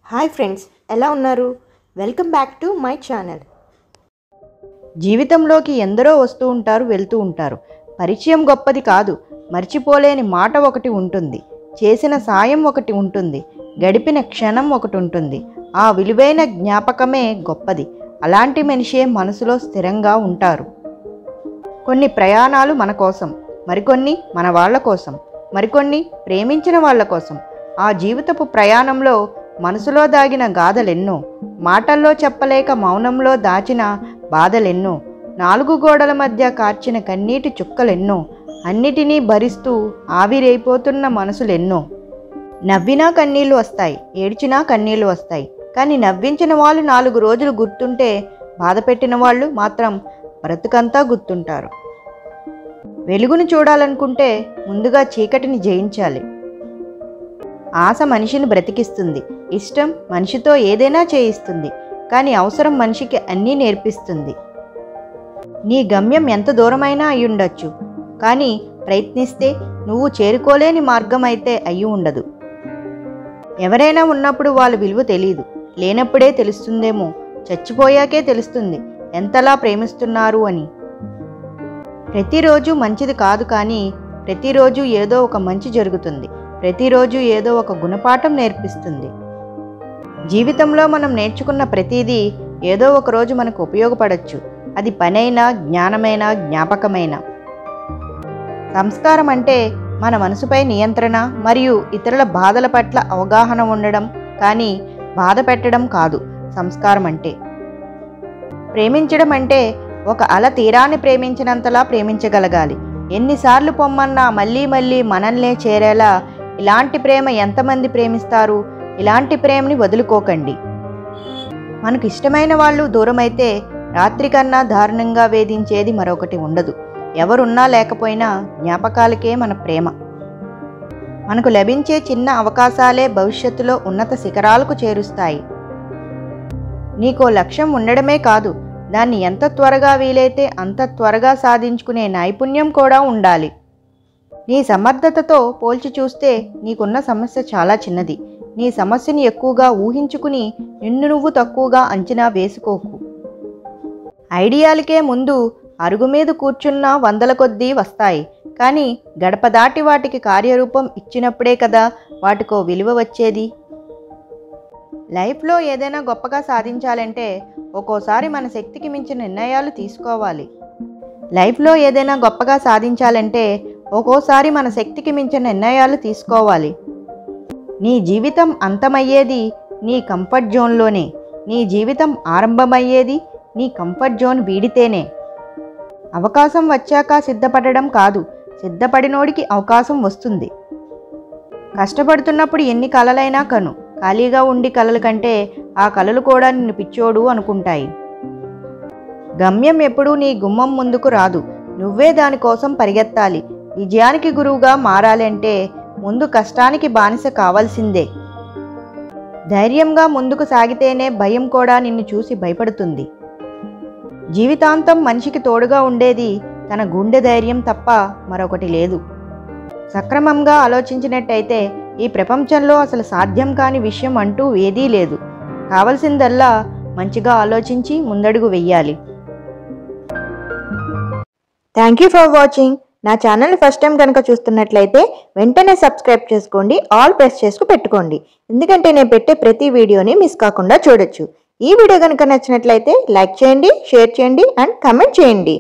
Hi friends, ఎలా ఉన్నారు? Welcome back to my channel. జీవితంలోకి ఎందరో వస్తూ ఉంటారు, వెళ్తూ ఉంటారు. పరిచయం గొప్పది కాదు, మర్చిపోలేని మాట ఒకటి ఉంటుంది, చేసిన సాయం ఒకటి ఉంటుంది, గడిపిన క్షణం ఒకటి ఉంటుంది. ఆ విలువైన జ్ఞాపకమే గొప్పది. అలాంటి మనిషే మనసులో స్థిరంగా ఉంటారు. కొన్ని ప్రయాణాలు మన కోసం, మరికొన్ని మన వాళ్ళ కోసం, మరికొన్ని ప్రేమించిన వాళ్ళ కోసం. ఆ జీవితపు ప్రయాణంలో మనసులో దాగిన గాథలెన్నో, మాటల్లో చెప్పలేక మౌనంలో దాచిన బాధలెన్నో, నాలుగు గోడల మధ్య కార్చిన కన్నీటి చుక్కలెన్నో, అన్నిటినీ భరిస్తూ ఆవిరైపోతున్న మనసులెన్నో. నవ్వినా కన్నీళ్లు వస్తాయి, ఏడ్చినా కన్నీళ్లు వస్తాయి. కానీ నవ్వించిన వాళ్ళు 4 రోజులు గుర్తుంటే, బాధ పెట్టిన వాళ్ళు మాత్రం బ్రతుకంతా గుర్తుంటారు. వెలుగును చూడాలనుకుంటే ముందుగా చీకటిని జయించాలి. ఆశ మనిషిని బ్రతికిస్తుంది, ఇష్టం మనిషితో ఏదైనా చేయిస్తుంది, కానీ అవసరం మనిషికి అన్నీ నేర్పిస్తుంది. నీ గమ్యం ఎంత దూరమైనా అయి ఉండొచ్చు, కానీ ప్రయత్నిస్తే నువ్వు చేరుకోలేని మార్గం అయితే అయి ఉండదు. ఎవరైనా ఉన్నప్పుడు వాళ్ళ విలువ తెలియదు, లేనప్పుడే తెలుస్తుందేమో, చచ్చిపోయాకే తెలుస్తుంది ఎంతలా ప్రేమిస్తున్నారు అని. ప్రతిరోజు మంచిది కాదు, కానీ ప్రతిరోజు ఏదో ఒక మంచి జరుగుతుంది. ప్రతిరోజు ఏదో ఒక గుణపాఠం నేర్పిస్తుంది. జీవితంలో మనం నేర్చుకున్న ప్రతిదీ ఏదో ఒక రోజు మనకు ఉపయోగపడవచ్చు. అది పనైనా, జ్ఞానమైనా, జ్ఞాపకమైనా. సంస్కారం అంటే మన మనసుపై నియంత్రణ మరియు ఇతరుల బాధల పట్ల అవగాహన ఉండడం, కానీ బాధ పెట్టడం కాదు. సంస్కారం అంటే ప్రేమించడం అంటే ఒక అల తీరాన్ని ప్రేమించినంతలా ప్రేమించగలగాలి. ఎన్నిసార్లు పొమ్మన్నా మళ్ళీ మళ్ళీ మనల్నే చేరేలా ఇలాంటి ప్రేమ ఎంతమంది ప్రేమిస్తారు? ఇలాంటి ప్రేమని వదులుకోకండి. మనకు ఇష్టమైన వాళ్ళు దూరమైతే రాత్రి కన్నా దారుణంగా వేధించేది మరొకటి ఉండదు. ఎవరున్నా లేకపోయినా జ్ఞాపకాలకే మన ప్రేమ. మనకు లభించే చిన్న అవకాశాలే భవిష్యత్తులో ఉన్నత శిఖరాలకు చేరుస్తాయి. నీకో లక్ష్యం ఉండడమే కాదు, దాన్ని ఎంత త్వరగా వీలైతే అంత త్వరగా సాధించుకునే నైపుణ్యం కూడా ఉండాలి. నీ సమర్థతతో పోల్చి చూస్తే నీకున్న సమస్య చాలా చిన్నది. నీ సమస్యని ఎక్కువగా ఊహించుకుని నిన్ను నువ్వు తక్కువగా అంచనా వేసుకోకు. ఐడియాలకే ముందు అరుగు మీద కూర్చున్న 100 కొద్దీ వస్తాయి, కానీ గడప దాటి వాటికి కార్యరూపం ఇచ్చినప్పుడే కదా వాటికో విలువ వచ్చేది. లైఫ్లో ఏదైనా గొప్పగా సాధించాలంటే ఒక్కోసారి మన శక్తికి మించిన నిర్ణయాలు తీసుకోవాలి. లైఫ్లో ఏదైనా గొప్పగా సాధించాలంటే ఒక్కోసారి మన శక్తికి మించిన నిర్ణయాలు తీసుకోవాలి. నీ జీవితం అంతమయ్యేది నీ కంఫర్ట్ జోన్లోనే. నీ జీవితం ఆరంభమయ్యేది నీ కంఫర్ట్ జోన్ వీడితేనే. అవకాశం వచ్చాక సిద్ధపడడం కాదు, సిద్ధపడినోడికి అవకాశం వస్తుంది. కష్టపడుతున్నప్పుడు ఎన్ని కలలైనా కను, ఖాళీగా ఉండి కలల కంటే ఆ కలలు కూడా నిన్ను పిచ్చోడు అనుకుంటాయి. గమ్యం ఎప్పుడూ నీ గుమ్మం ముందుకు రాదు, నువ్వే దానికోసం పరిగెత్తాలి. విజయానికి గురువుగా మారాలంటే ముందు కష్టానికి బానిస కావాల్సిందే. ధైర్యంగా ముందుకు సాగితేనే భయం కూడా నిన్ను చూసి భయపడుతుంది. జీవితాంతం మనిషికి తోడుగా ఉండేది తన గుండె ధైర్యం తప్ప మరొకటి లేదు. సక్రమంగా ఆలోచించినట్టయితే ఈ ప్రపంచంలో అసలు సాధ్యం కాని విషయం అంటూ ఏదీ లేదు. కావలసిందల్లా మంచిగా ఆలోచించి ముందడుగు వెయ్యాలి. Thank you for watching. నా ఛానల్ని ఫస్ట్ టైం కనుక చూస్తున్నట్లయితే వెంటనే సబ్స్క్రైబ్ చేసుకోండి, ఆల్ ప్రెస్ చేసుకు పెట్టుకోండి. ఎందుకంటే నేను పెట్టే ప్రతి వీడియోని మిస్ కాకుండా చూడొచ్చు. ఈ వీడియో కనుక నచ్చినట్లయితే లైక్ చేయండి, షేర్ చేయండి అండ్ కామెంట్ చేయండి.